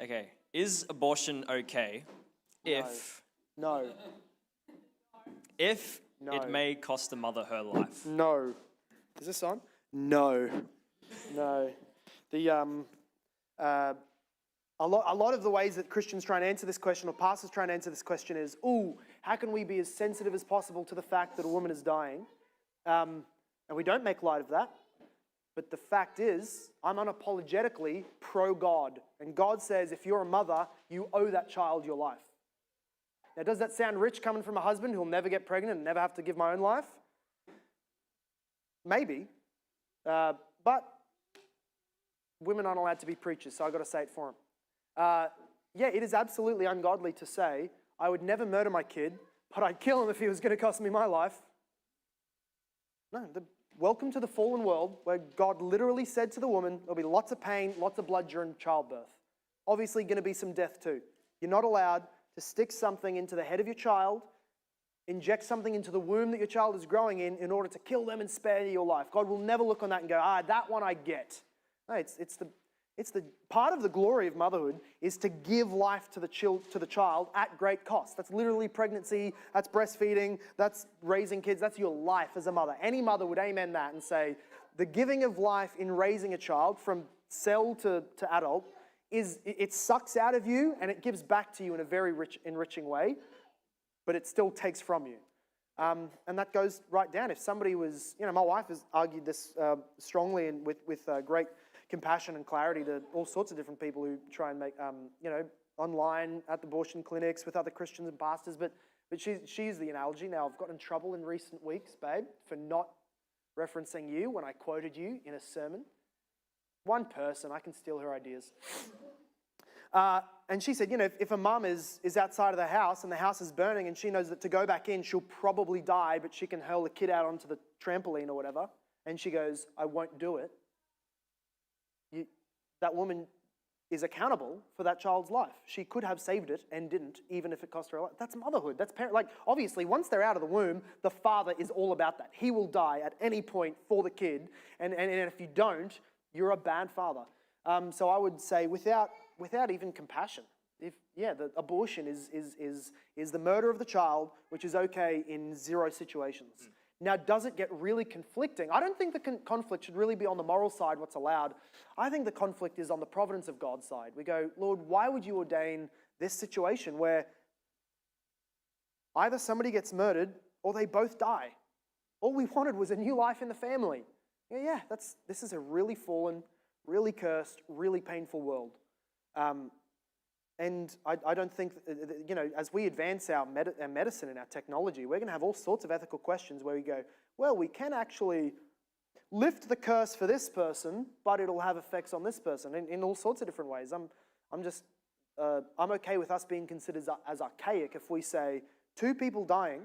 Okay. Is abortion okay if No. No. it may cost the mother her life? No. Is this on? No. No. A lot of the ways that Christians try and answer this question, or pastors try and answer this question, is, how can we be as sensitive as possible to the fact that a woman is dying? And we don't make light of that. But the fact is, I'm unapologetically pro-God. And God says, if you're a mother, you owe that child your life. Now, does that sound rich coming from a husband who'll never get pregnant and never have to give my own life? Maybe. But women aren't allowed to be preachers, so I've got to say it for them. Yeah, it is absolutely ungodly to say, I would never murder my kid, but I'd kill him if he was going to cost me my life. No, welcome to the fallen world where God literally said to the woman, there'll be lots of pain, lots of blood during childbirth. Obviously going to be some death too. You're not allowed to stick something into the head of your child, inject something into the womb that your child is growing in order to kill them and spare your life. God will never look on that and go, that one I get. No, it's the part of the glory of motherhood is to give life to the child at great cost. That's literally pregnancy, that's breastfeeding, that's raising kids, that's your life as a mother. Any mother would amen that and say, the giving of life in raising a child from cell to adult it sucks out of you and it gives back to you in a very enriching way, but it still takes from you. And that goes right down. If somebody was, my wife has argued this strongly and with great compassion and clarity to all sorts of different people who try and make, online at the abortion clinics with other Christians and pastors, but she's the analogy. Now, I've gotten in trouble in recent weeks, babe, for not referencing you when I quoted you in a sermon. One person, I can steal her ideas. And she said, if a mum is outside of the house and the house is burning and she knows that to go back in, she'll probably die, but she can hurl the kid out onto the trampoline or whatever, and she goes, I won't do it. That woman is accountable for that child's life. She could have saved it and didn't, even if it cost her a life. That's motherhood. That's obviously, once they're out of the womb, the father is all about that. He will die at any point for the kid, and if you don't, you're a bad father. So I would say, without even compassion, the abortion is the murder of the child, which is okay in 0 situations. Now, does it get really conflicting? I don't think the conflict should really be on the moral side, what's allowed. I think the conflict is on the providence of God's side. We go, Lord, why would you ordain this situation where either somebody gets murdered or they both die? All we wanted was a new life in the family. This is a really fallen, really cursed, really painful world. And I don't think, as we advance our medicine and our technology, we're going to have all sorts of ethical questions where we go, well, we can actually lift the curse for this person, but it'll have effects on this person in all sorts of different ways. I'm okay with us being considered as archaic if we say 2 people dying,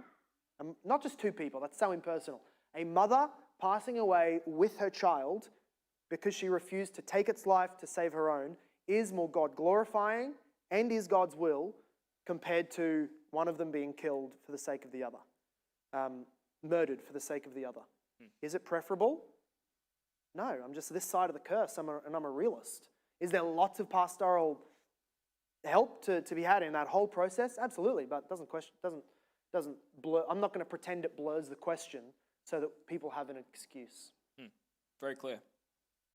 not just 2 people, that's so impersonal. A mother passing away with her child because she refused to take its life to save her own is more God-glorifying and is God's will compared to one of them being killed for the sake of the other, murdered for the sake of the other. Is it preferable? No, I'm just this side of the curse, and I'm a realist. Is there lots of pastoral help to be had in that whole process? Absolutely, but doesn't blur. I'm not going to pretend it blurs the question so that people have an excuse. Very clear.